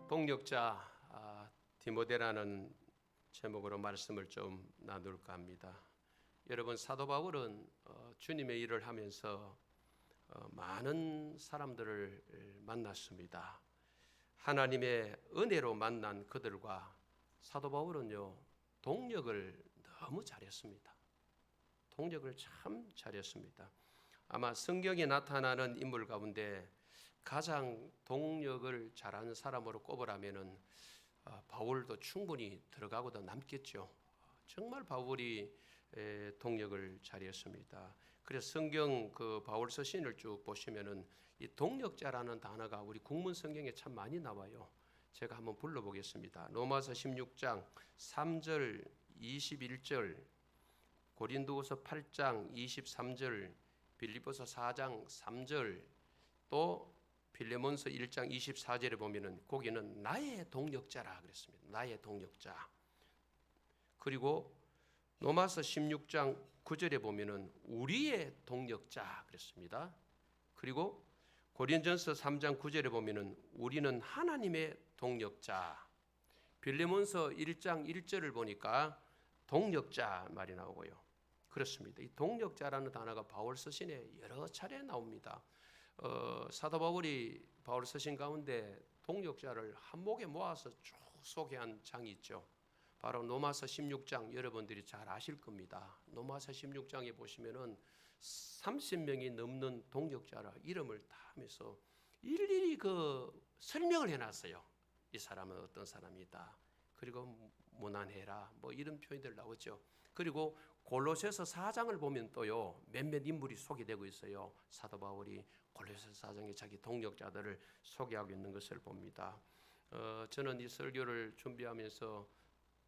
동력자 디모데라는 제목으로 말씀을 좀 나눌까 합니다. 여러분, 사도 바울은 주님의 일을 하면서 많은 사람들을 만났습니다. 하나님의 은혜로 만난 그들과 사도 바울은요, 동력을 너무 잘했습니다. 동력을 참 잘했습니다. 아마 성경에 나타나는 인물 가운데 가장 동력을 잘하는 사람으로 꼽으라면은 바울도 충분히 들어가고도 남겠죠. 정말 바울이 동력을 잘했습니다. 그래서 성경 그 바울 서신을 쭉 보시면은 이 동력자라는 단어가 우리 국문 성경에 참 많이 나와요. 제가 한번 불러보겠습니다. 로마서 16장 3절 21절, 고린도후서 8장 23절, 빌립보서 4장 3절, 또 빌레몬서 1장 24절에 보면은 거기는 나의 동력자라 그랬습니다. 나의 동력자. 그리고 로마서 16장 9절에 보면은 우리의 동력자 그랬습니다. 그리고 고린전서 3장 9절에 보면은 우리는 하나님의 동력자. 빌레몬서 1장 1절을 보니까 동력자 말이 나오고요. 그렇습니다. 이 동력자라는 단어가 바울 서신에 여러 차례 나옵니다. 사도 바울이 바울 서신 가운데 동력자를 한목에 모아서 쭉 소개한 장이 있죠. 바로 로마서 16장, 여러분들이 잘 아실 겁니다. 로마서 16장에 보시면은 30명이 넘는 동력자라 이름을 다 하면서 일일이 그 설명을 해놨어요. 이 사람은 어떤 사람이다. 그리고 무난해라. 뭐 이런 표현들 나오죠. 그리고 골로새서 4장을 보면 또요, 몇몇 인물이 소개되고 있어요. 사도 바울이 골로새 4장에 자기 동력자들을 소개하고 있는 것을 봅니다. 저는 이 설교를 준비하면서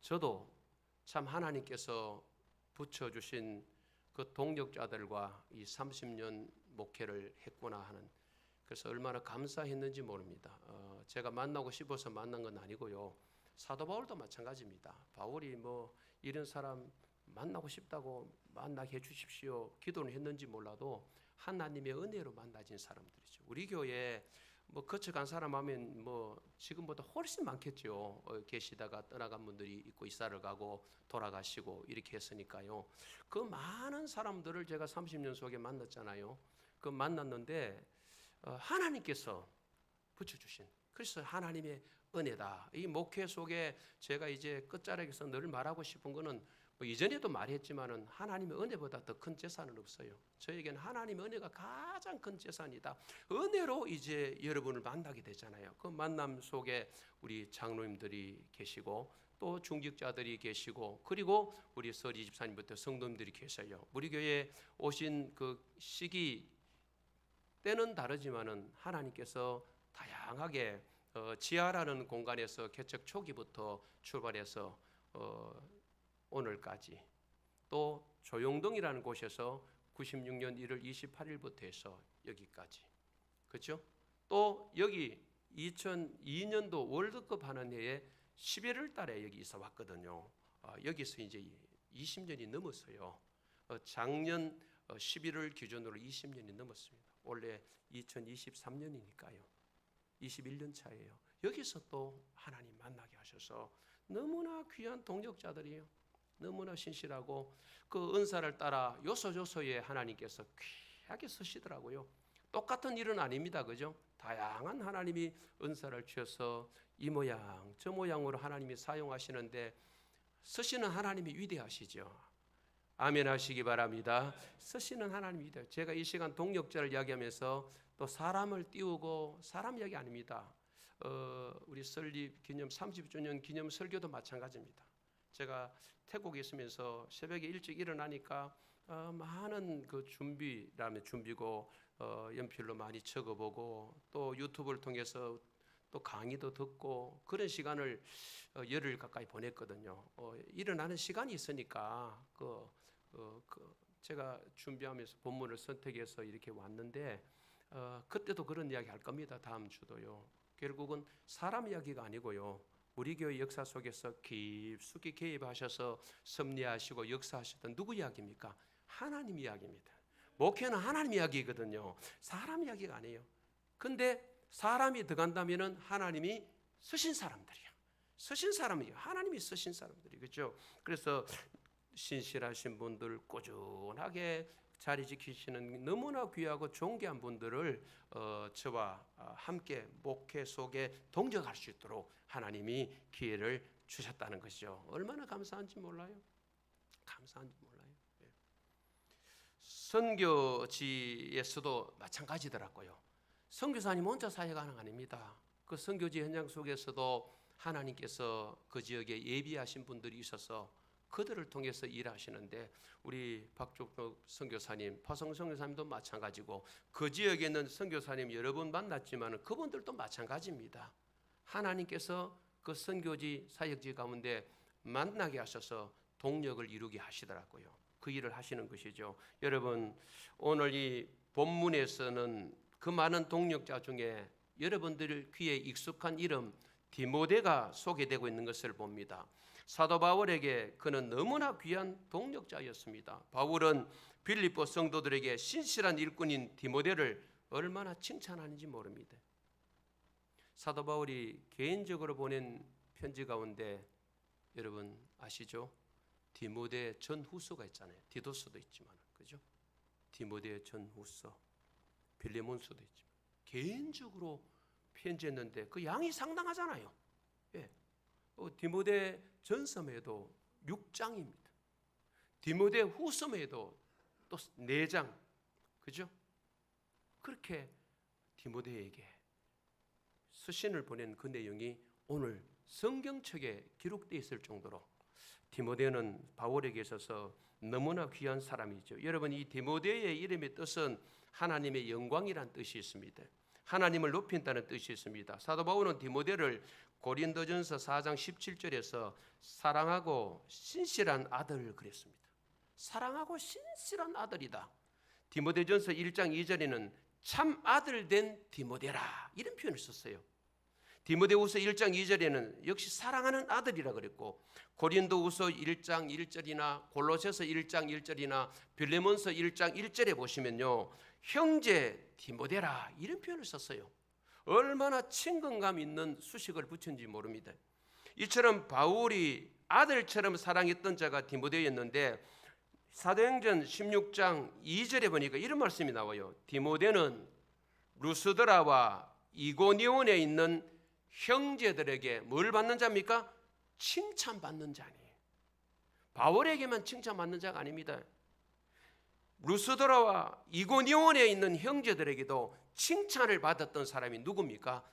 저도 참 하나님께서 붙여주신 그 동력자들과 이 30년 목회를 했구나 하는, 그래서 얼마나 감사했는지 모릅니다. 제가 만나고 싶어서 만난 건 아니고요. 사도 바울도 마찬가지입니다. 바울이 뭐 이런 사람 만나고 싶다고 만나게 해주십시오 기도는 했는지 몰라도 하나님의 은혜로 만나진 사람들이죠. 우리 교회에 뭐 거쳐간 사람 하면 뭐 지금보다 훨씬 많겠죠. 계시다가 떠나간 분들이 있고 이사를 가고 돌아가시고 이렇게 했으니까요. 그 많은 사람들을 제가 30년 속에 만났잖아요. 그 만났는데 하나님께서 붙여주신, 그래서 하나님의 은혜다. 이 목회 속에 제가 이제 끝자락에서 늘 말하고 싶은 거는 뭐 이전에도 말했지만은 하나님의 은혜보다 더 큰 재산은 없어요. 저에게는 하나님의 은혜가 가장 큰 재산이다. 은혜로 이제 여러분을 만나게 되잖아요. 그 만남 속에 우리 장로님들이 계시고 또 중직자들이 계시고 그리고 우리 서리 집사님부터 성도님들이 계셔요. 우리 교회에 오신 그 시기 때는 다르지만은 하나님께서 다양하게 지하라는 공간에서 개척 초기부터 출발해서 오늘까지, 또 조용동이라는 곳에서 96년 1월 28일부터 해서 여기까지, 그렇죠? 또 여기 2002년도 월드컵 하는 해에 11월 달에 여기 있어 왔거든요. 여기서 이제 20년이 넘었어요. 작년 11월 기준으로 20년이 넘었습니다. 원래 2023년이니까요. 21년 차예요. 여기서 또 하나님 만나게 하셔서 너무나 귀한 동력자들이에요. 너무나 신실하고 그 은사를 따라 요소요소에 하나님께서 귀하게 쓰시더라고요. 똑같은 일은 아닙니다. 그죠? 다양한 하나님이 은사를 주셔서 이 모양 저 모양으로 하나님이 사용하시는데 쓰시는 하나님이 위대하시죠. 아멘 하시기 바랍니다. 쓰시는 하나님이 위대해요. 제가 이 시간 동력자를 이야기하면서 또 사람을 띄우고, 사람 이야기 아닙니다. 우리 설립 기념 30주년 기념 설교도 마찬가지입니다. 제가 태국에 있으면서 새벽에 일찍 일어나니까 많은 그 준비고 연필로 많이 적어보고 또 유튜브를 통해서 또 강의도 듣고 그런 시간을 열흘 가까이 보냈거든요. 일어나는 시간이 있으니까 제가 준비하면서 본문을 선택해서 이렇게 왔는데 그때도 그런 이야기 할 겁니다. 다음 주도요. 결국은 사람 이야기가 아니고요. 우리 교회 역사 속에서 깊숙이 개입하셔서 섭리하시고 역사하셨던 누구 이야기입니까? 하나님 이야기입니다. 목회는 하나님 이야기거든요. 사람 이야기가 아니에요. 근데 사람이 들어간다면은 하나님이 쓰신 사람들이야. 쓰신 사람이에요. 하나님이 쓰신 사람들이, 그렇죠? 그래서 신실하신 분들, 꾸준하게 자리 지키시는 너무나 귀하고 존귀한 분들을 저와 함께 목회 속에 동역할 수 있도록 하나님이 기회를 주셨다는 것이죠. 얼마나 감사한지 몰라요. 감사한지 몰라요. 예. 선교지에서도 마찬가지더라고요. 선교사님 혼자 사역하는 거 아닙니다. 그 선교지 현장 속에서도 하나님께서 그 지역에 예비하신 분들이 있어서 그들을 통해서 일하시는데, 우리 박종덕 선교사님, 파성 선교사님도 마찬가지고 그 지역에 있는 선교사님 여러 분 만났지만 그분들도 마찬가지입니다. 하나님께서 그 선교지 사역지 가운데 만나게 하셔서 동력을 이루게 하시더라고요. 그 일을 하시는 것이죠. 여러분, 오늘 이 본문에서는 그 많은 동력자 중에 여러분들 귀에 익숙한 이름 디모데가 소개되고 있는 것을 봅니다. 사도 바울에게 그는 너무나 귀한 동력자였습니다. 바울은 빌립보 성도들에게 신실한 일꾼인 디모데를 얼마나 칭찬하는지 모릅니다. 사도 바울이 개인적으로 보낸 편지 가운데 여러분 아시죠? 디모데 전후서가 있잖아요. 디도서도 있지만, 그죠? 디모데 전후서, 빌레몬서도 있지만 개인적으로 편지했는데 그 양이 상당하잖아요. 예. 디모데 전서에도 6장입니다. 디모데 후서에도 또 4장, 그죠? 그렇게 디모데에게 서신을 보낸 그 내용이 오늘 성경책에 기록되어 있을 정도로 디모데는 바울에게 있어서 너무나 귀한 사람이죠. 여러분, 이 디모데의 이름의 뜻은 하나님의 영광이란 뜻이 있습니다. 하나님을 높인다는 뜻이 있습니다. 사도 바울은 디모데를 고린도전서 4장 17절에서 사랑하고 신실한 아들 그랬습니다. 사랑하고 신실한 아들이다. 디모데전서 1장 2절에는 참 아들 된 디모데라, 이런 표현을 썼어요. 디모데후서 1장 2절에는 역시 사랑하는 아들이라 그랬고, 고린도후서 1장 1절이나 골로새서 1장 1절이나 빌레몬서 1장 1절에 보시면요, 형제 디모데라, 이런 표현을 썼어요. 얼마나 친근감 있는 수식을 붙였는지 모릅니다. 이처럼 바울이 아들처럼 사랑했던 자가 디모데였는데, 사도행전 16장 2절에 보니까 이런 말씀이 나와요. 디모데는 루스드라와 이고니온에 있는 형제들에게 뭘 받는 자입니까? 칭찬받는 자니에요. 바울에게만 칭찬받는 자가 아닙니다. 루스드라와 이고니온에 있는 형제들에게도 칭찬을 받았던 사람이 누굽니까?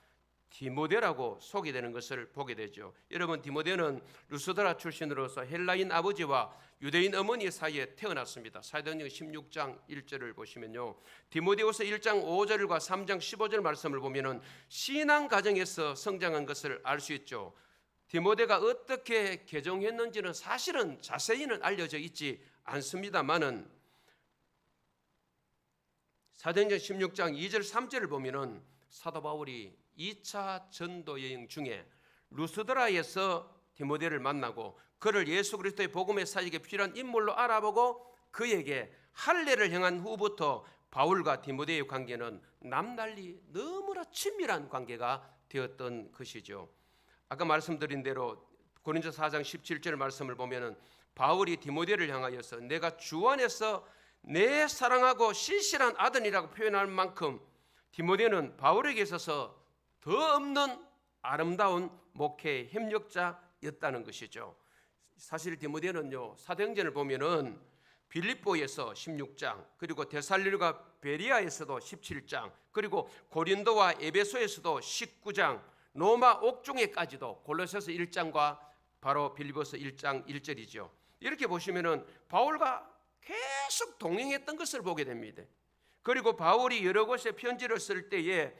디모데라고 소개되는 것을 보게 되죠. 여러분, 디모데는 루스드라 출신으로서 헬라인 아버지와 유대인 어머니 사이에 태어났습니다. 사도행전 16장 1절을 보시면요, 디모데후서 1장 5절과 3장 15절 말씀을 보면은 신앙 가정에서 성장한 것을 알 수 있죠. 디모데가 어떻게 개종했는지는 사실은 자세히는 알려져 있지 않습니다만은 사도행전 16장 2절 3절을 보면은 사도 바울이 2차 전도 여행 중에 루스드라에서 디모데를 만나고 그를 예수 그리스도의 복음의 사역에 필요한 인물로 알아보고 그에게 할례를 행한 후부터 바울과 디모데의 관계는 남달리 너무나 친밀한 관계가 되었던 것이죠. 아까 말씀드린 대로 고린도서 4장 17절 말씀을 보면은 바울이 디모데를 향하여서 내가 주 안에서 내 사랑하고 신실한 아들이라고 표현할 만큼 디모데는 바울에게 있어서 더 없는 아름다운 목회의 협력자였다는 것이죠. 사실 디모데는요, 사도행전을 보면은 빌립보에서 16장, 그리고 데살로니가 베리아에서도 17장, 그리고 고린도와 에베소에서도 19장, 로마 옥중에까지도 골로새서 1장과 바로 빌립보서 1장 1절이죠. 이렇게 보시면은 바울과 계속 동행했던 것을 보게 됩니다. 그리고 바울이 여러 곳에 편지를 쓸 때에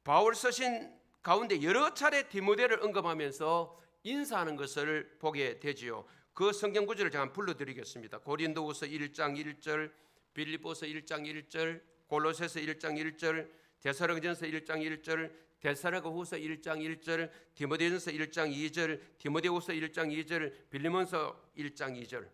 바울 서신 가운데 여러 차례 디모데를 언급하면서 인사하는 것을 보게 되지요. 그 성경 구절을 제가 불러드리겠습니다. 고린도후서 1장 1절, 빌립보서 1장 1절, 골로새서 1장 1절, 데살로니가전서 1장 1절, 데살로니가후서 1장 1절, 디모데전서 1장 2절, 디모데후서 1장 2절, 빌레몬서 1장 2절.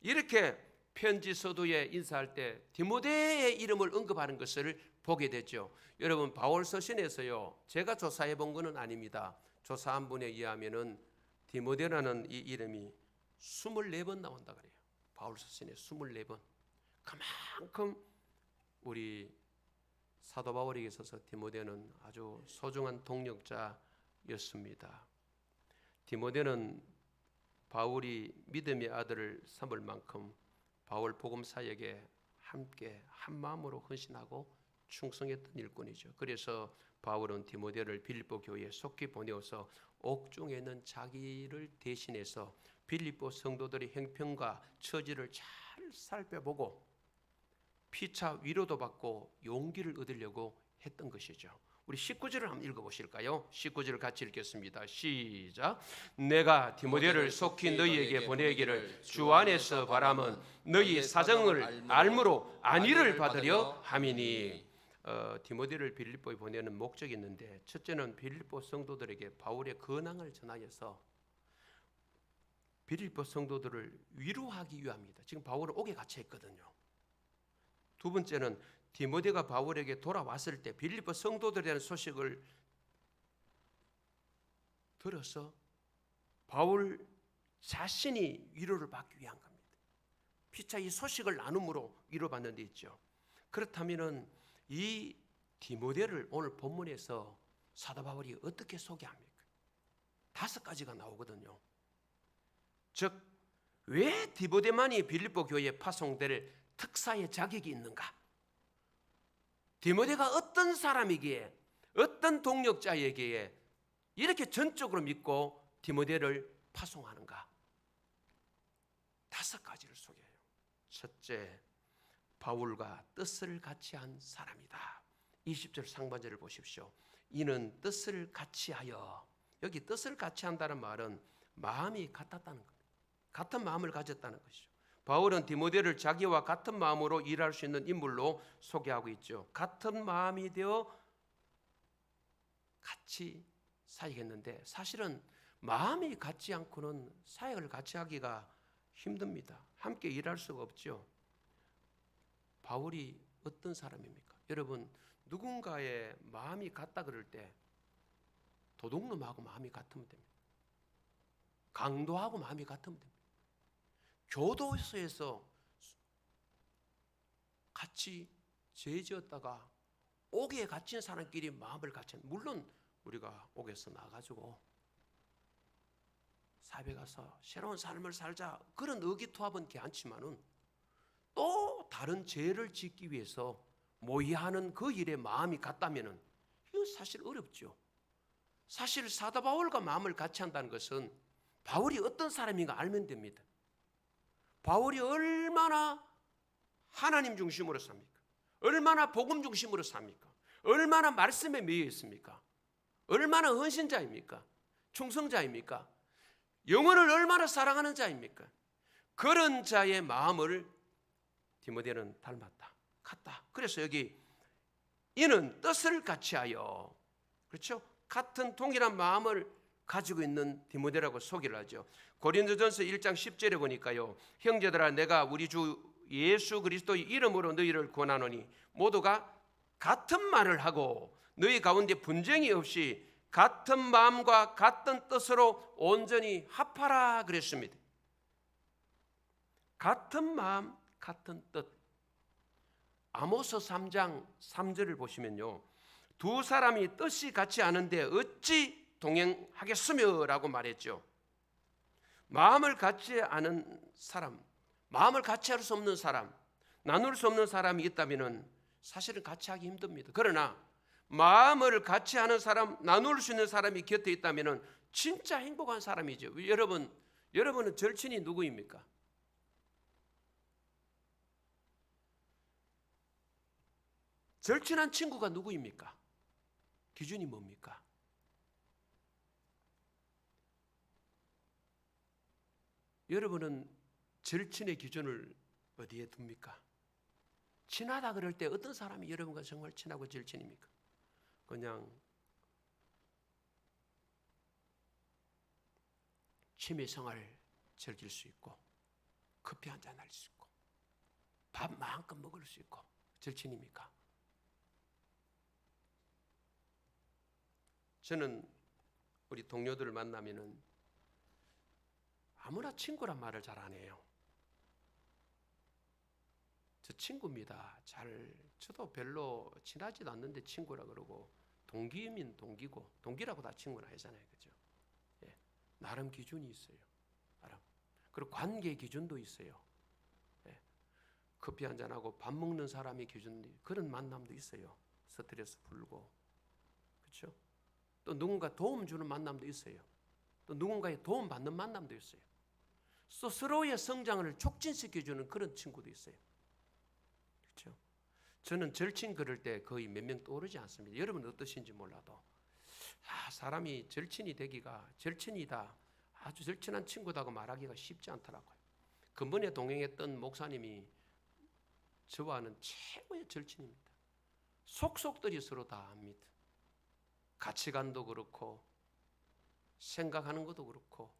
이렇게 편지 서두에 인사할 때 디모데의 이름을 언급하는 것을 보게 되죠. 여러분, 바울 서신에서요, 제가 조사해 본 것은 아닙니다. 조사한 분에 의하면은 디모데라는 이 이름이 24번 나온다 그래요. 바울 서신에 24번. 그만큼 우리 사도 바울에게 있어서 디모데는 아주 소중한 동력자였습니다. 디모데는 바울이 믿음의 아들을 삼을 만큼 바울 복음 사역에 함께 한 마음으로 헌신하고 충성했던 일꾼이죠. 그래서 바울은 디모데를 빌립보 교회에 속히 보내어서 옥중에는 자기를 대신해서 빌립보 성도들의 형편과 처지를 잘 살펴보고 피차 위로도 받고 용기를 얻으려고 했던 것이죠. 우리 19절을 한번 읽어보실까요? 19절을 같이 읽겠습니다. 시작. 내가 디모데를 속히 너희에게 보내기를 주 안에서 바람은 너희 사정을 알므로 안위를 받으려 함이니. 디모데를 빌립보에 보내는 목적이 있는데, 첫째는 빌립보 성도들에게 바울의 근황을 전하여서 빌립보 성도들을 위로하기 위함입니다. 지금 바울은 옥에 갇혀 있거든요. 두 번째는 디모데가 바울에게 돌아왔을 때 빌립보 성도들에 대한 소식을 들어서 바울 자신이 위로를 받기 위한 겁니다. 피차 이 소식을 나눔으로 위로받는 데 있죠. 그렇다면은 이 디모데를 오늘 본문에서 사도 바울이 어떻게 소개합니까? 5가지가 나오거든요. 즉, 왜 디모데만이 빌립보 교회에 파송될 특사의 자격이 있는가? 디모데가 어떤 사람이기에, 어떤 동력자에게 이렇게 전적으로 믿고 디모데를 파송하는가? 5가지를 소개해요. 첫째, 바울과 뜻을 같이 한 사람이다. 20절 상반절을 보십시오. 이는 뜻을 같이 하여, 여기 뜻을 같이 한다는 말은 마음이 같았다는 겁니다. 같은 마음을 가졌다는 것이죠. 바울은 디모데를 자기와 같은 마음으로 일할 수 있는 인물로 소개하고 있죠. 같은 마음이 되어 같이 사역했는데, 사실은 마음이 같지 않고는 사역을 같이 하기가 힘듭니다. 함께 일할 수가 없죠. 바울이 어떤 사람입니까? 여러분, 누군가의 마음이 같다 그럴 때 도둑놈하고 마음이 같으면 됩니다. 강도하고 마음이 같으면 됩니다. 교도소에서 같이 죄 지었다가 옥에 갇힌 사람끼리 마음을 같이, 물론 우리가 옥에서 나가지고 사회 가서 새로운 삶을 살자, 그런 의기투합은 괜찮지만은 또 다른 죄를 짓기 위해서 모의하는 그 일에 마음이 같다면은 이건 사실 어렵죠. 사실 사도 바울과 마음을 같이 한다는 것은 바울이 어떤 사람인가 알면 됩니다. 바울이 얼마나 하나님 중심으로 삽니까? 얼마나 복음 중심으로 삽니까? 얼마나 말씀에 매여 있습니까? 얼마나 헌신자입니까? 충성자입니까? 영혼을 얼마나 사랑하는 자입니까? 그런 자의 마음을 디모데는 닮았다, 같다. 그래서 여기 이는 뜻을 같이 하여, 그렇죠? 같은 동일한 마음을 가지고 있는 디모데라고 소개를 하죠. 고린도전서 1장 10절에 보니까요, 형제들아, 내가 우리 주 예수 그리스도의 이름으로 너희를 권하노니 모두가 같은 말을 하고 너희 가운데 분쟁이 없이 같은 마음과 같은 뜻으로 온전히 합하라 그랬습니다. 같은 마음, 같은 뜻. 아모스 3장 3절을 보시면요, 두 사람이 뜻이 같지 않은데 어찌 동행하겠으며 라고 말했죠. 마음을 같이 아는 사람, 마음을 같이 할 수 없는 사람, 나눌 수 없는 사람이 있다면 사실은 같이 하기 힘듭니다. 그러나 마음을 같이 하는 사람, 나눌 수 있는 사람이 곁에 있다면 진짜 행복한 사람이죠. 여러분은 절친이 누구입니까? 절친한 친구가 누구입니까? 기준이 뭡니까? 여러분은 절친의 기준을 어디에 둡니까? 친하다 그럴 때 어떤 사람이 여러분과 정말 친하고 절친입니까? 그냥 취미 생활을 즐길 수 있고 커피 한잔 할 수 있고 밥 마음껏 먹을 수 있고 절친입니까? 저는 우리 동료들을 만나면은 아무나 친구란 말을 잘 안 해요. 저 친구입니다. 저도 별로 친하지도 않는데 친구라 그러고, 동기면 동기고, 동기라고 다 친구라 하잖아요. 그죠? 예, 나름 기준이 있어요. 나름. 그리고 관계 기준도 있어요. 예, 커피 한잔하고 밥 먹는 사람이 기준, 그런 만남도 있어요. 스트레스 풀고. 그렇죠? 또 누군가 도움 주는 만남도 있어요. 또 누군가의 도움 받는 만남도 있어요. 또 서로의 성장을 촉진시켜주는 그런 친구도 있어요. 그렇죠? 저는 절친 그럴 때 거의 몇 명 떠오르지 않습니다. 여러분은 어떠신지 몰라도 사람이 절친이 되기가, 절친이다, 아주 절친한 친구다고 말하기가 쉽지 않더라고요. 근본에 동행했던 목사님이 저와는 최고의 절친입니다. 속속들이 서로 다 압니다. 가치관도 그렇고 생각하는 것도 그렇고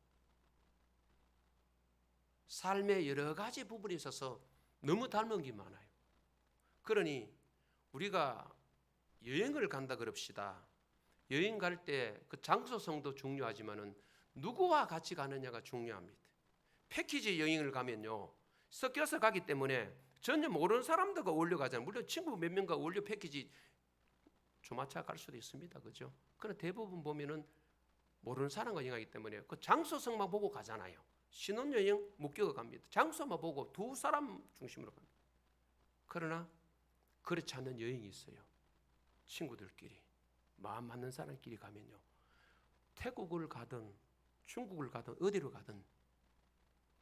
삶의 여러 가지 부분에 있어서 너무 닮은 게 많아요. 그러니 우리가 여행을 간다 그럽시다. 여행 갈 때 그 장소성도 중요하지만은 누구와 같이 가느냐가 중요합니다. 패키지 여행을 가면요, 섞여서 가기 때문에 전혀 모르는 사람들과 어울려 가잖아요. 물론 친구 몇 명과 어울려 패키지 조마차 갈 수도 있습니다. 그죠? 그러나 대부분 보면은 모르는 사람과 여행하기 때문에 그 장소성만 보고 가잖아요. 신혼여행 목격을 갑니다. 장소만 보고 두 사람 중심으로 갑니다. 그러나 그렇지 않는 여행이 있어요. 친구들끼리, 마음 맞는 사람끼리 가면요, 태국을 가든 중국을 가든 어디로 가든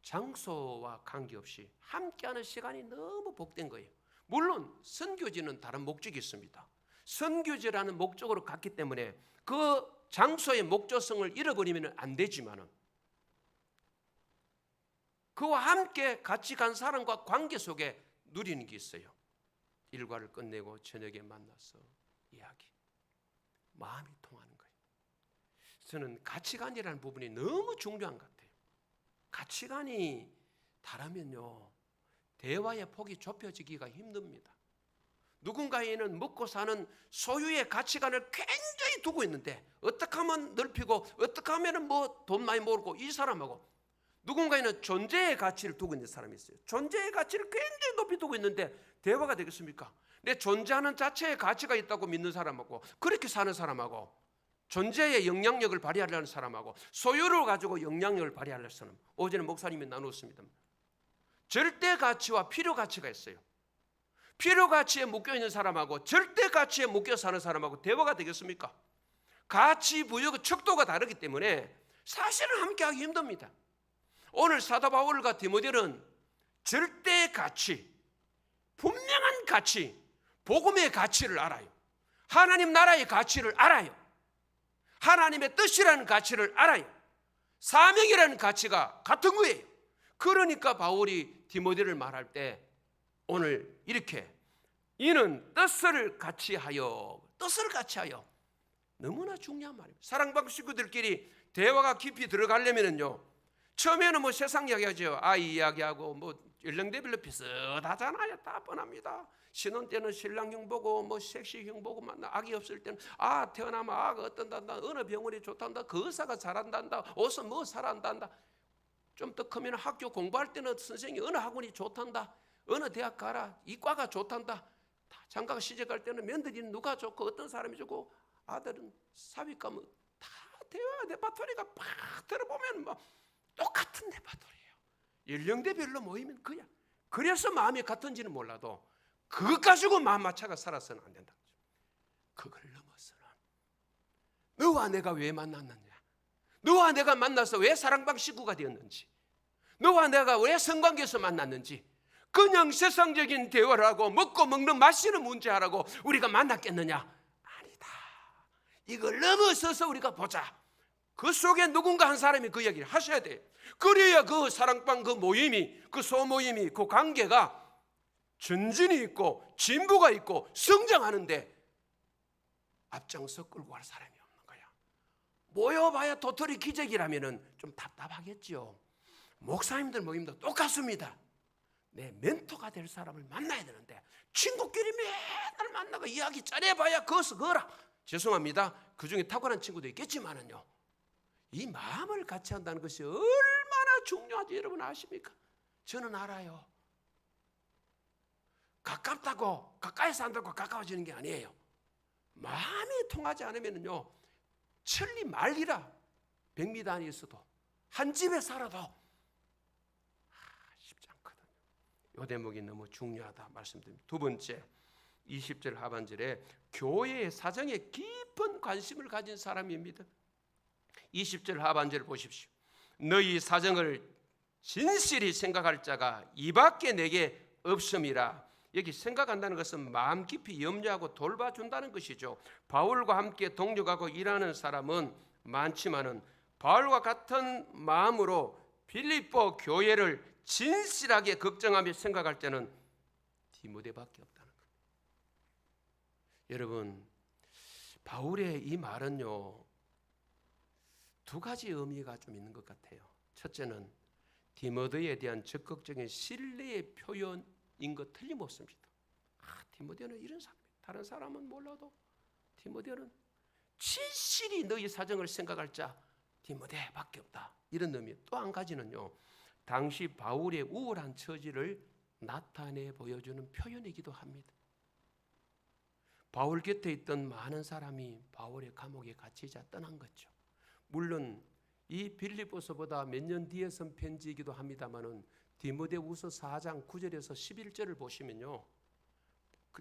장소와 관계없이 함께하는 시간이 너무 복된 거예요. 물론 선교지는 다른 목적이 있습니다. 선교지라는 목적으로 갔기 때문에 그 장소의 목적성을 잃어버리면 안 되지만은, 그와 함께 같이 간 사람과 관계 속에 누리는 게 있어요. 일과를 끝내고 저녁에 만나서 이야기, 마음이 통하는 거예요. 저는 가치관이라는 부분이 너무 중요한 것 같아요. 가치관이 다르면요, 대화의 폭이 좁혀지기가 힘듭니다. 누군가에는 먹고 사는 소유의 가치관을 굉장히 두고 있는데 어떻게 하면 넓히고 어떻게 하면 뭐 돈 많이 모으고, 이 사람하고 누군가에는 존재의 가치를 두고 있는 사람이 있어요. 존재의 가치를 굉장히 높이 두고 있는데 대화가 되겠습니까? 내 존재하는 자체의 가치가 있다고 믿는 사람하고, 그렇게 사는 사람하고, 존재의 영향력을 발휘하려는 사람하고, 소유를 가지고 영향력을 발휘하려는 사람, 어제는 목사님이 나누었습니다. 절대 가치와 필요 가치가 있어요. 필요 가치에 묶여 있는 사람하고 절대 가치에 묶여 사는 사람하고 대화가 되겠습니까? 가치 부여의 척도가 다르기 때문에 사실은 함께하기 힘듭니다. 오늘 사도 바울과 디모데는 절대 가치, 분명한 가치, 복음의 가치를 알아요. 하나님 나라의 가치를 알아요. 하나님의 뜻이라는 가치를 알아요. 사명이라는 가치가 같은 거예요. 그러니까 바울이 디모데를 말할 때 오늘 이렇게, 이는 뜻을 같이하여, 뜻을 같이하여, 너무나 중요한 말입니다. 사랑방 식구들끼리 대화가 깊이 들어가려면요, 처음에는 뭐 세상 이야기하죠. 아이 이야기하고 뭐 연령대별로 비슷하잖아요. 다 뻔합니다. 신혼 때는 신랑형 보고 뭐 섹시형 보고 만나, 아기 없을 때는 태어나면 아가 어떤단다, 어느 병원이 좋단다, 그 의사가 잘한단다, 옷은 뭐 잘한단다. 좀 더 크면 학교 공부할 때는 선생님이 어느 학원이 좋단다, 어느 대학 가라, 이과가 좋단다. 장가가 시집갈 때는 며느리는 누가 좋고 어떤 사람이 좋고, 아들은 사위 가면 다 대화 레파토리가 팍 들어보면 뭐 똑같은 레파토리예요. 연령대별로 모이면 그야. 그래서 마음이 같은지는 몰라도 그것 가지고 마음 맞춰가 살아서는 안 된다. 그걸 넘어서는 너와 내가 왜 만났느냐, 너와 내가 만나서 왜 사랑방 식구가 되었는지, 너와 내가 왜 성관계에서 만났는지, 그냥 세상적인 대화를 하고 먹고 먹는 마시는 문제하라고 우리가 만났겠느냐? 아니다. 이걸 넘어서서 우리가 보자. 그 속에 누군가 한 사람이 그 이야기를 하셔야 돼요. 그래야 그 사랑방 그 모임이, 그 소모임이, 그 관계가 전진이 있고 진보가 있고 성장하는데 앞장서 끌고 갈 사람이 없는 거야. 모여봐야 도토리 기적이라면 좀 답답하겠죠. 목사님들 모임도 똑같습니다. 내 멘토가 될 사람을 만나야 되는데 친구끼리 맨날 만나고 이야기 짜내봐야 거기서 거라. 죄송합니다. 그 중에 탁월한 친구도 있겠지만은요, 이 마음을 같이 한다는 것이 얼마나 중요한지 여러분 아십니까? 저는 알아요. 가깝다고 가까이서 한다고 가까워지는 게 아니에요. 마음이 통하지 않으면요, 천리 만리라 100m 안에 있어도 한 집에 살아도 쉽지 않거든요. 이 대목이 너무 중요하다 말씀드립니다. 두 번째, 20절 하반절에 교회의 사정에 깊은 관심을 가진 사람입니다. 20절 하반절을 보십시오. 너희 사정을 진실히 생각할 자가 이밖에 내게 없음이라. 여기 생각한다는 것은 마음 깊이 염려하고 돌봐준다는 것이죠. 바울과 함께 동력하고 일하는 사람은 많지만은 바울과 같은 마음으로 빌립보 교회를 진실하게 걱정하며 생각할 때는 디모데밖에 없다는 거예요. 여러분, 바울의 이 말은요, 두 가지 의미가 좀 있는 것 같아요. 첫째는 디모데에 대한 적극적인 신뢰의 표현인 것 틀림없습니다. 디모데는 이런 사람이에요. 다른 사람은 몰라도 디모데는 진실히 너희 사정을 생각할 자 디모데밖에 없다. 이런 의미. 또 한 가지는요, 당시 바울의 우울한 처지를 나타내 보여주는 표현이기도 합니다. 바울 곁에 있던 많은 사람이 바울의 감옥에 갇히자 떠난 거죠. 물론 이 빌립보서보다 몇 년 뒤에 쓴 편지이기도 합니다만은 디모데후서 4장 9절에서 11절을 보시면요,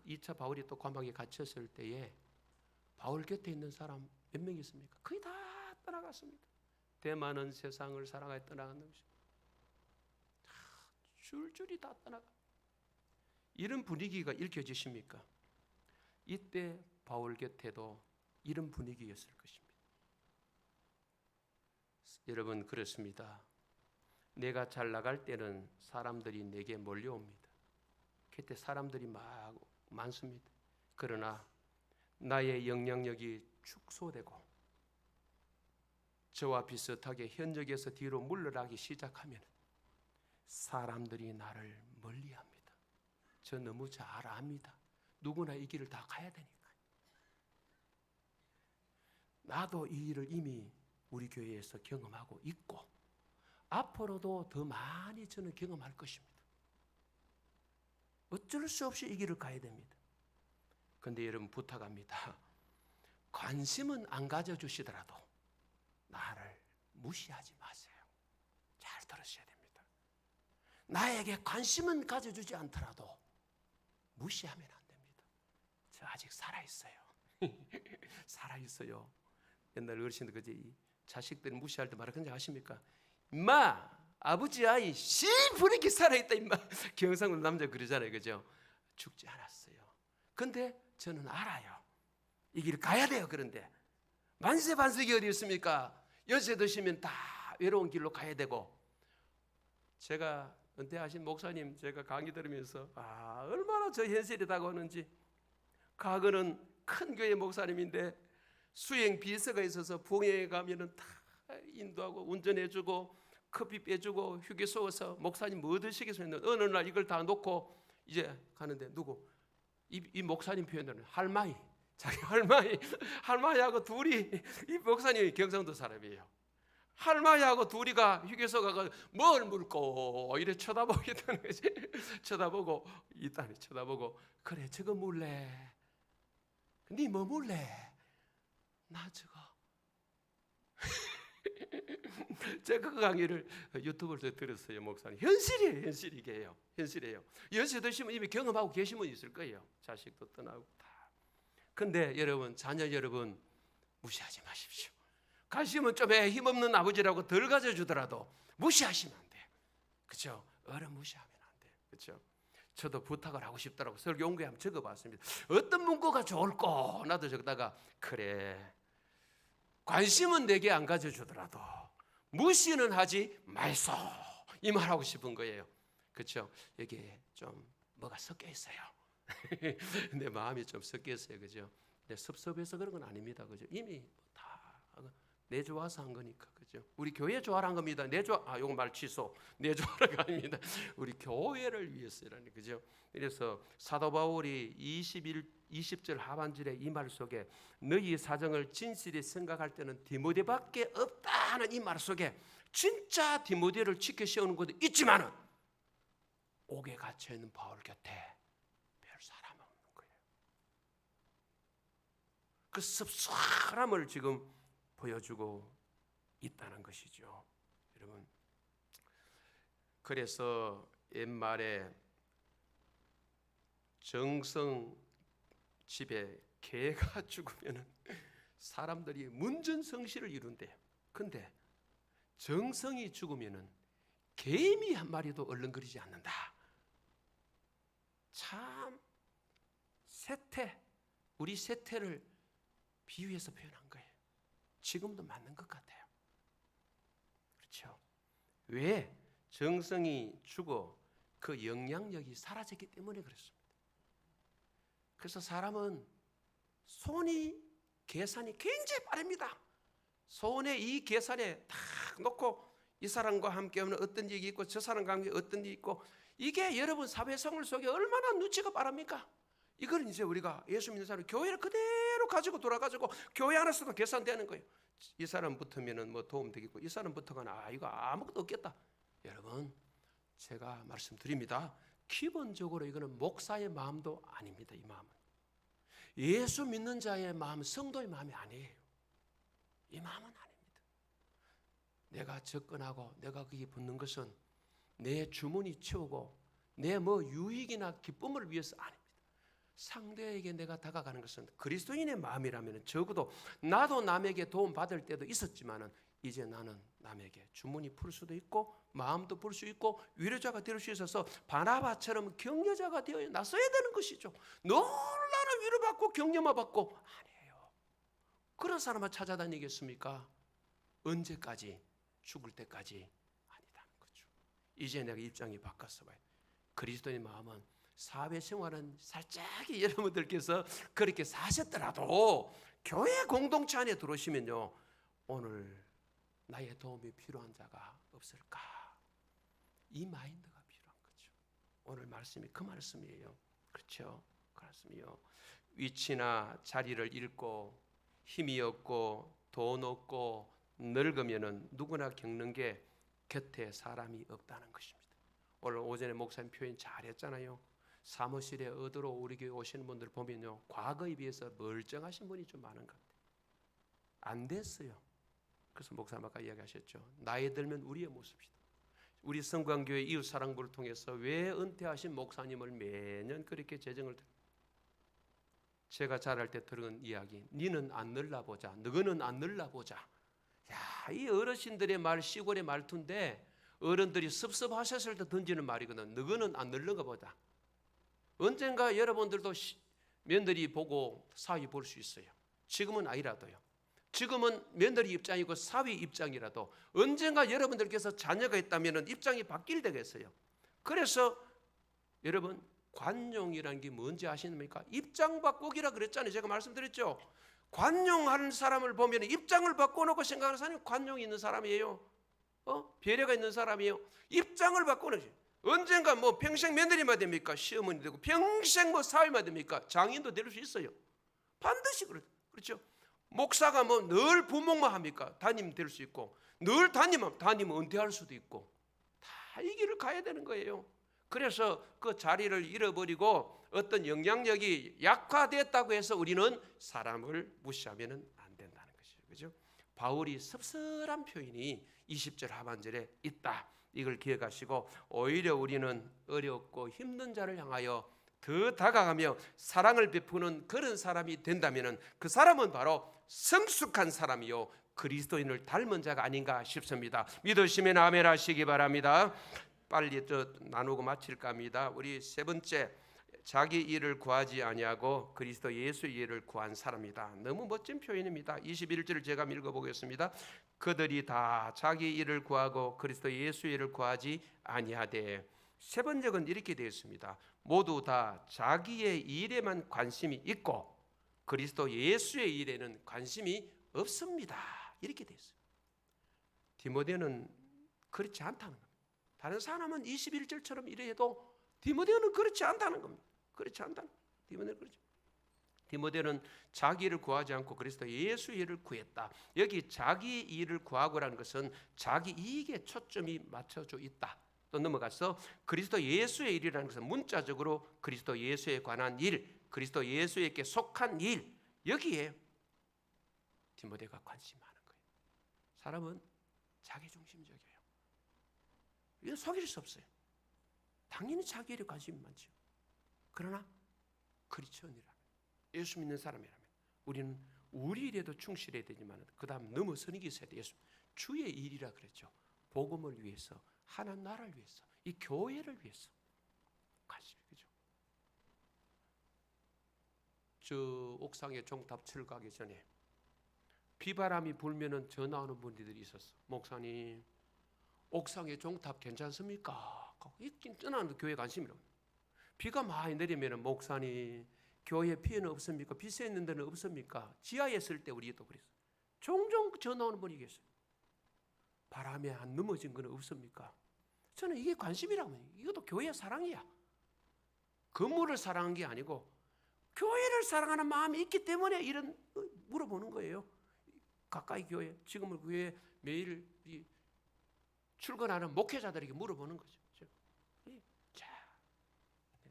2차 바울이 또 감옥에 갇혔을 때에 바울 곁에 있는 사람 몇 명 있습니까? 거의 다 떠나갔습니다. 대만은 세상을 사랑하여 떠나가는 것입니다. 줄줄이 다 떠나가. 이런 분위기가 읽혀지십니까? 이때 바울 곁에도 이런 분위기였을 것입니다. 여러분, 그렇습니다. 내가 잘 나갈 때는 사람들이 내게 몰려옵니다. 그때 사람들이 많습니다. 그러나 나의 영향력이 축소되고 저와 비슷하게 현역에서 뒤로 물러나기 시작하면 사람들이 나를 멀리합니다. 저 너무 잘 압니다. 누구나 이 길을 다 가야 되니까. 나도 이 일을 이미 우리 교회에서 경험하고 있고 앞으로도 더 많이 저는 경험할 것입니다. 어쩔 수 없이 이 길을 가야 됩니다. 그런데 여러분, 부탁합니다. 관심은 안 가져주시더라도 나를 무시하지 마세요. 잘 들으셔야 됩니다. 나에게 관심은 가져주지 않더라도 무시하면 안 됩니다. 저 아직 살아있어요. 살아있어요. 옛날 어르신들 그지, 자식들 무시할 때 말을 그런지 아십니까? 임마, 아버지 아이 씨부리게 살아있다 임마. 경상도 남자 그러잖아요, 그죠? 죽지 않았어요. 근데 저는 알아요. 이 길 가야 돼요. 그런데 만세 반석이 어디 있습니까? 연세 드시면 다 외로운 길로 가야 되고. 제가 은퇴하신 목사님 제가 강의 들으면서 얼마나 저 현실이 다가오는지. 과거는 큰 교회 목사님인데 수행 비서가 있어서 부흥회에 가면은 다 인도하고 운전해주고 커피 빼주고 휴게소 와서 목사님 뭐 드시겠어요? 어느 날 이걸 다 놓고 이제 가는데 누구? 이 목사님 표현으로는 할머니, 자기 할머니하고 둘이, 이 목사님이 경상도 사람이에요. 할머니하고 둘이가 휴게소 가서 뭘 물고 이래 쳐다보게 되는 거지. 쳐다보고 이 딸이 쳐다보고, 그래 저거 물래? 니 뭐 물래? 나 저거. 제가 그 강의를 유튜브에서 들었어요. 목사님 현실이에요. 현실이게요. 현실이에요. 연세 드시면 이미 경험하고 계신 분 있을 거예요. 자식도 떠나고 다. 근데 여러분, 자녀 여러분 무시하지 마십시오. 관심은 좀 힘없는 아버지라고 덜 가져주더라도 무시하시면 안 돼요. 그렇죠? 어른 무시하면 안 돼요. 그렇죠? 저도 부탁을 하고 싶더라고. 설교 온 거에 한번 적어봤습니다. 어떤 문구가 좋을까? 나도 적다가 그래, 관심은 내게 안 가져주더라도 무시는 하지 말소, 이 말하고 싶은 거예요. 그렇죠? 여기에 좀 뭐가 섞여 있어요. 내 마음이 좀 섞여 있어요. 그죠? 섭섭해서 그런 건 아닙니다. 그죠? 이미 다 내주와서 한 거니까. 그죠? 우리 교회 좋아라는 겁니다. 내 좋아, 요거 말 취소. 내 좋아라가 아닙니다. 우리 교회를 위해서라는 거죠. 그래서 사도 바울이 20절 하반절에 이 말 속에 너희 사정을 진실히 생각할 때는 디모데밖에 없다는 이 말 속에 진짜 디모데를 지켜 세우는 것도 있지만은 옥에 갇혀 있는 바울 곁에 별 사람 없는 거예요. 그 섭섭함을 지금 보여주고 있다는 것이죠. 여러분, 그래서 옛말에 정성 집에 개가 죽으면 사람들이 문전성시를 이룬대요. 근데 정성이 죽으면 개미 한 마리도 얼른거리지 않는다. 참 세태, 우리 세태를 비유해서 표현한 거예요. 지금도 맞는 것 같아요. 그렇죠? 왜? 정성이 죽어 그 영향력이 사라졌기 때문에 그렇습니다. 그래서 사람은 계산이 굉장히 빠릅니다. 손에 이 계산에 딱 놓고 이 사람과 함께 하면 어떤 일이 있고 저 사람과 함께 어떤 일이 있고, 이게 여러분 사회생활 속에 얼마나 눈치가 빠릅니까? 이걸 이제 우리가 예수 믿는 사람 교회를 그대로 가지고 돌아가지고 교회 안에서도 계산되는 거예요. 이 사람 붙으면 뭐 도움 되겠고 이 사람 붙어가나 이거 아무것도 없겠다. 여러분, 제가 말씀드립니다. 기본적으로 이거는 목사의 마음도 아닙니다. 이 마음은 예수 믿는 자의 마음, 성도의 마음이 아니에요. 이 마음은 아닙니다. 내가 접근하고 내가 거기 붙는 것은 내 주문이 채우고 내 뭐 유익이나 기쁨을 위해서 아닙니다. 상대에게 내가 다가가는 것은 그리스도인의 마음이라면 적어도 나도 남에게 도움 받을 때도 있었지만은 이제 나는 남에게 주문이 풀 수도 있고 마음도 풀 수 있고 위로자가 될 수 있어서 바나바처럼 격려자가 되어 나서야 되는 것이죠. 놀라는 위로받고 격려만 받고 아니에요. 그런 사람을 찾아다니겠습니까? 언제까지? 죽을 때까지 아니다는 거죠. 이제 내가 입장이 바뀌었어 봐요. 그리스도의 마음은 사회생활은 살짝이 여러분들께서 그렇게 사셨더라도 교회 공동체 안에 들어오시면요, 오늘 나의 도움이 필요한 자가 없을까? 이 마인드가 필요한 거죠. 오늘 말씀이 그 말씀이에요. 그렇죠? 그 말씀이요. 위치나 자리를 잃고 힘이 없고 돈 없고 늙으면은 누구나 겪는 게 곁에 사람이 없다는 것입니다. 오늘 오전에 목사님 표현 잘했잖아요. 사무실에 얻으러 우리 교회 오시는 분들 보면요, 과거에 비해서 멀쩡하신 분이 좀 많은 것 같아요. 안 됐어요. 그래서 목사님 아까 이야기하셨죠. 나이 들면 우리의 모습이다. 우리 성광교회 이웃사랑부를 통해서 왜 은퇴하신 목사님을 매년 그렇게 재정을 드립니다. 제가 자랄 때 들은 이야기, 니는 안 늘라보자, 너는 안 늘라보자. 야, 이 어르신들의 말, 시골의 말투인데 어른들이 섭섭하셨을 때 던지는 말이거든. 너는 안 늘는가 보다. 언젠가 여러분들도 며느리 보고 사위 볼 수 있어요. 지금은 아니라도요. 지금은 며느리 입장이고 사위 입장이라도 언젠가 여러분들께서 자녀가 있다면 입장이 바뀔 때가 있어요. 그래서 여러분, 관용이라는 게 뭔지 아십니까? 입장 바꾸기라 그랬잖아요. 제가 말씀드렸죠. 관용하는 사람을 보면 입장을 바꿔놓고 생각하는 사람이 관용이 있는 사람이에요. 배려가 있는 사람이에요. 입장을 바꾸는 거죠. 언젠가 뭐 평생 며느리만 됩니까? 시어머니 되고 평생 뭐 사위만 됩니까? 장인도 될 수 있어요. 반드시 그렇죠. 목사가 뭐 늘 부목만 합니까? 담임 될 수 있고 늘 담임은 은퇴할 수도 있고 다 이 길을 가야 되는 거예요. 그래서 그 자리를 잃어버리고 어떤 영향력이 약화됐다고 해서 우리는 사람을 무시하면 안 된다는 것이죠. 그렇죠? 바울이 섭섭한 표현이 20절 하반절에 있다. 이걸 기억하시고 오히려 우리는 어렵고 힘든 자를 향하여 더 다가가며 사랑을 베푸는 그런 사람이 된다면 그 사람은 바로 성숙한 사람이요 그리스도인을 닮은 자가 아닌가 싶습니다. 믿으시면 아멘 하시기 바랍니다. 빨리 나누고 마칠까 합니다. 우리 세 번째, 자기 일을 구하지 아니하고 그리스도 예수의 일을 구한 사람이다. 너무 멋진 표현입니다. 21절을 제가 읽어보겠습니다. 그들이 다 자기 일을 구하고 그리스도 예수의 일을 구하지 아니하되, 세 번째는 이렇게 되어 있습니다. 모두 다 자기의 일에만 관심이 있고 그리스도 예수의 일에는 관심이 없습니다. 이렇게 되어 있어요. 디모데는 그렇지 않다는 겁니다. 다른 사람은 21절처럼 이래 해도 디모데는 그렇지 않다는 겁니다. 그렇지 않다는 겁니다. 디모데는 그렇지. 디모데는 자기 일을 구하지 않고 그리스도 예수의 일을 구했다. 여기 자기 일을 구하고라는 것은 자기 이익에 초점이 맞춰져 있다. 또 넘어가서 그리스도 예수의 일이라는 것은 문자적으로 그리스도 예수에 관한 일, 그리스도 예수에게 속한 일, 여기에 디모데가 관심이 많은 거예요. 사람은 자기중심적이에요. 이건 속일 수 없어요. 당연히 자기 일에 관심이 많죠. 그러나 크리스천이라면, 예수 믿는 사람이라면 우리는 우리 일에도 충실해야 되지만 그 다음 넘어서는 게 있어야 돼요. 예수 주의 일이라 그랬죠. 복음을 위해서, 하나님 나라를 위해서, 이 교회를 위해서 관심이, 그죠? 저 옥상에 종탑 철거하기 전에 비바람이 불면은 전화 오는 분들이 있었어. 목사님, 옥상에 종탑 괜찮습니까? 있긴 떠나는 교회 관심이라고. 비가 많이 내리면은 목사님, 교회 피해는 없습니까? 빚세 있는 데는 없습니까? 지하에 있을 때 우리도 그랬어. 종종 전화 오는 분이 계세요. 바람에 안 넘어진 건 없습니까? 저는 이게 관심이라고 해요. 이것도 교회의 사랑이야. 건물을 사랑한 게 아니고 교회를 사랑하는 마음이 있기 때문에 이런 물어보는 거예요. 가까이 교회, 지금은 교회 매일 출근하는 목회자들에게 물어보는 거죠. 자,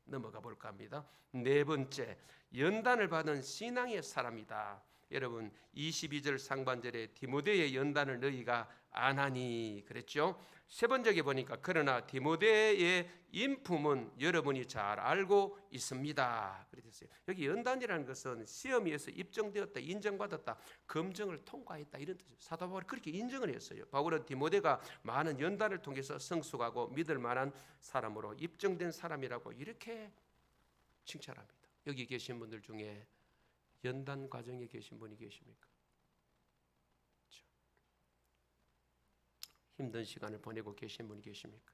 넘어가 볼까 합니다. 네 번째, 연단을 받은 신앙의 사람이다. 여러분 22절 상반절에 디모데의 연단을 너희가 안 하니 그랬죠. 세 번째에 보니까 그러나 디모데의 인품은 여러분이 잘 알고 있습니다. 그랬어요. 여기 연단이라는 것은 시험에서 입증되었다, 인정받았다, 검증을 통과했다 이런 뜻이에요. 사도 바울이 그렇게 인정을 했어요. 바울은 디모데가 많은 연단을 통해서 성숙하고 믿을 만한 사람으로 입증된 사람이라고 이렇게 칭찬합니다. 여기 계신 분들 중에 연단 과정에 계신 분이 계십니까? 그렇죠. 힘든 시간을 보내고 계신 분이 계십니까?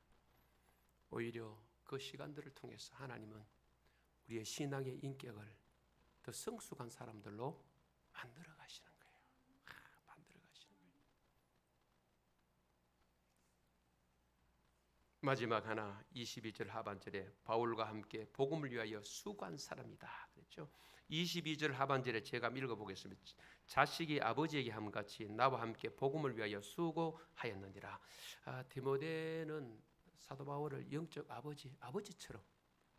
오히려 그 시간들을 통해서 하나님은 우리의 신앙의 인격을 더 성숙한 사람들로 만들어 가시는 거예요. 만들어 가시는 거예요. 마지막 하나 22절 하반절에 바울과 함께 복음을 위하여 수고한 사람이다 그랬죠. 22절 하반절에 제가 읽어보겠습니다. 자식이 아버지에게 함같이 나와 함께 복음을 위하여 수고하였느니라. 디모데는 사도 바울을 영적 아버지처럼,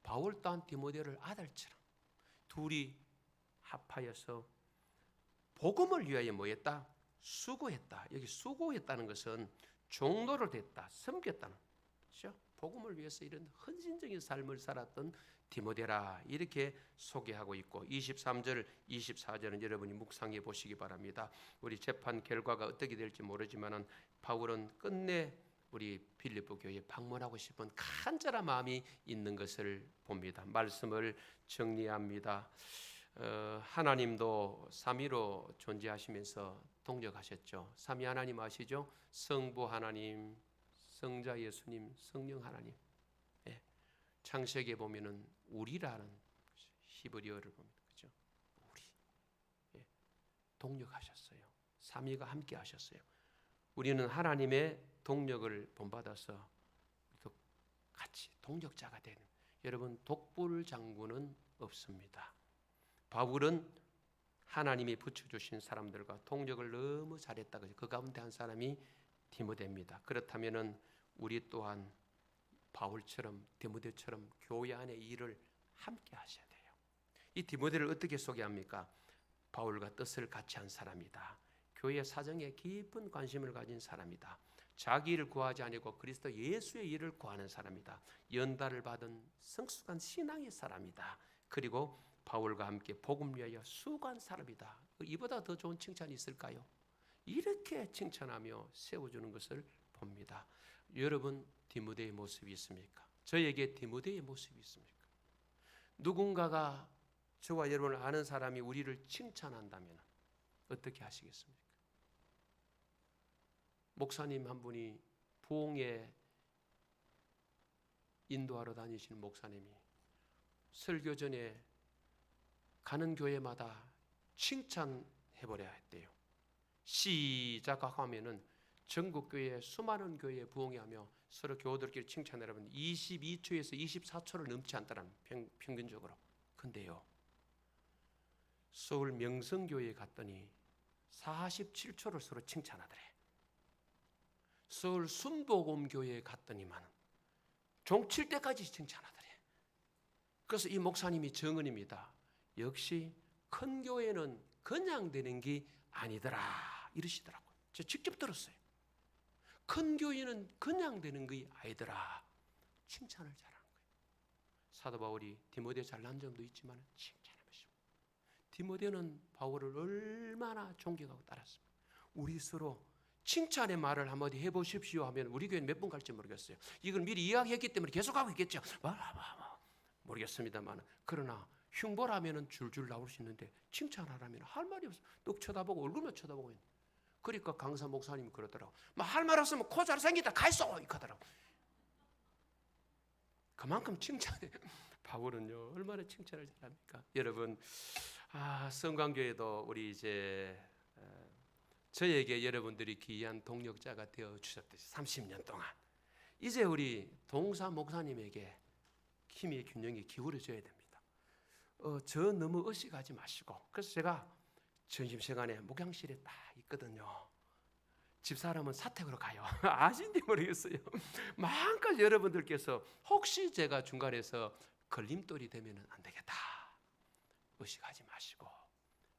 바울 또한 디모데를 아들처럼 둘이 합하여서 복음을 위하여 뭐했다? 수고했다. 여기 수고했다는 것은 종로를 됐다, 섬겼다는 그렇죠? 복음을 위해서 이런 헌신적인 삶을 살았던 디모데라 이렇게 소개하고 있고 23절, 24절은 여러분이 묵상해 보시기 바랍니다. 우리 재판 결과가 어떻게 될지 모르지만 바울은 끝내 우리 빌립보 교회에 방문하고 싶은 간절한 마음이 있는 것을 봅니다. 말씀을 정리합니다. 하나님도 삼위로 존재하시면서 동력하셨죠. 삼위 하나님 아시죠? 성부 하나님, 성자 예수님, 성령 하나님. 창세기에 보면은 우리라는 히브리어를 봅니다. 그죠? 우리. 동력하셨어요. 삼위가 함께 하셨어요. 우리는 하나님의 동력을 본받아서 같이 동력자가 되는. 여러분 독불 장군은 없습니다. 바울은 하나님이 붙여주신 사람들과 동력을 너무 잘했다. 그 가운데 한 사람이 디모데입니다. 그렇다면은 우리 또한 바울처럼 디모데처럼 교회 안의 일을 함께 하셔야 돼요. 이 디모데를 어떻게 소개합니까? 바울과 뜻을 같이 한 사람이다. 교회 사정에 깊은 관심을 가진 사람이다. 자기 일을 구하지 아니고 그리스도 예수의 일을 구하는 사람이다. 연단을 받은 성숙한 신앙의 사람이다. 그리고 바울과 함께 복음 위하여 수고한 사람이다. 이보다 더 좋은 칭찬이 있을까요? 이렇게 칭찬하며 세워주는 것을 봅니다. 여러분 디모데의 모습이 있습니까? 저에게 디모데의 모습이 있습니까? 누군가가 저와 여러분을 아는 사람이 우리를 칭찬한다면 어떻게 하시겠습니까? 목사님 한 분이 부흥에 인도하러 다니시는 목사님이 설교 전에 가는 교회마다 칭찬해버려야 했대요. 시작하면은 전국 교회 수많은 교회에 부흥하며 서로 교우들끼리 칭찬을 하면 22초에서 24초를 넘지 않더라는 평균적으로. 근데요, 서울 명성교회에 갔더니 47초를 서로 칭찬하더래. 서울 순복음교회에 갔더니만 종칠 때까지 칭찬하더래. 그래서 이 목사님이 증언입니다. 역시 큰 교회는 그냥 되는 게 아니더라 이러시더라고요. 제가 직접 들었어요. 큰 교회는 그냥 되는 게 아니더라. 칭찬을 잘하는 거예요. 사도 바울이 디모데 잘난 점도 있지만 칭찬하십시오. 디모데는 바울을 얼마나 존경하고 따랐습니다. 우리 서로 칭찬의 말을 한마디 해보십시오 하면 우리 교회는 몇 분 갈지 모르겠어요. 이걸 미리 이야기했기 때문에 계속하고 있겠죠. 모르겠습니다만, 그러나 흉보를 하면 줄줄 나올 수 있는데 칭찬하라면 할 말이 없어. 똑 쳐다보고 얼굴만 쳐다보고 있는. 그러니까 강사 목사님이 그러더라고. 할 말 없으면 코 잘생기다 가있어 이렇게 하더라고. 그만큼 칭찬해. 바울은요 얼마나 칭찬을 잘합니까? 여러분, 성광교회도 우리 이제 저에게 여러분들이 귀한 동력자가 되어 주셨듯이 30년 동안 이제 우리 동사 목사님에게 힘의 균형이 기울어져야 됩니다. 저 너무 의식하지 마시고. 그래서 제가 점심시간에 목양실에 딱 있거든요. 집사람은 사택으로 가요. 아신지 모르겠어요. 마음껏 여러분들께서 혹시 제가 중간에서 걸림돌이 되면 안 되겠다 의식하지 마시고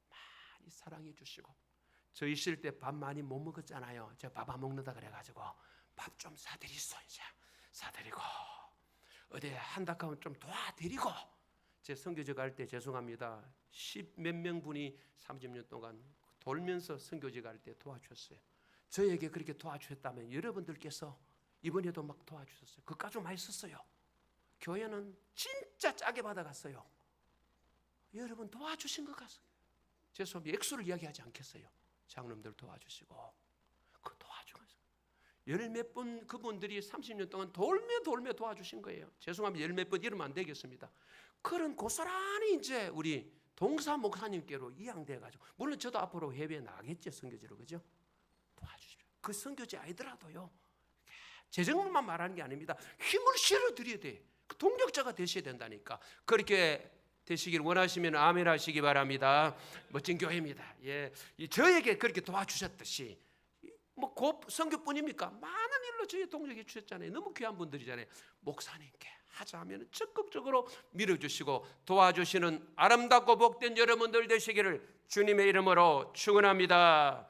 많이 사랑해 주시고. 저 있을 때 밥 많이 못 먹었잖아요. 제가 밥 안 먹는다 그래가지고 밥 좀 사드리소. 이제 사드리고 어디 한다 하면 좀 도와드리고. 제 선교지 갈 때 죄송합니다. 10몇 명 분이 30년 동안 돌면서 선교지 갈 때 도와주셨어요. 저에게 그렇게 도와주셨다면 여러분들께서 이번에도 막 도와주셨어요. 그까지 많이 썼어요. 교회는 진짜 짜게 받아갔어요. 여러분 도와주신 것 같아요. 죄송합니다. 액수를 이야기하지 않겠어요. 장로님들 도와주시고 그 도와준 거예요. 열몇 분 그분들이 30년 동안 돌며 도와주신 거예요. 죄송합니다. 열몇 분 이러면 안 되겠습니다. 그런 고스란히 이제 우리 동사 목사님께로 이양돼가지고, 물론 저도 앞으로 해외에 나가겠죠, 선교지로. 그죠? 도와주십시오. 그 선교지 아니더라도요, 재정만 말하는 게 아닙니다. 힘을 실어드려야 돼. 그 동력자가 되셔야 된다니까. 그렇게 되시길 원하시면 아멘 하시기 바랍니다. 멋진 교회입니다. 예, 저에게 그렇게 도와주셨듯이 선교뿐입니까? 많은 일로 저희 동력해 주셨잖아요. 너무 귀한 분들이잖아요. 목사님께 하자 하면 적극적으로 밀어주시고 도와주시는 아름답고 복된 여러분들 되시기를 주님의 이름으로 축원합니다.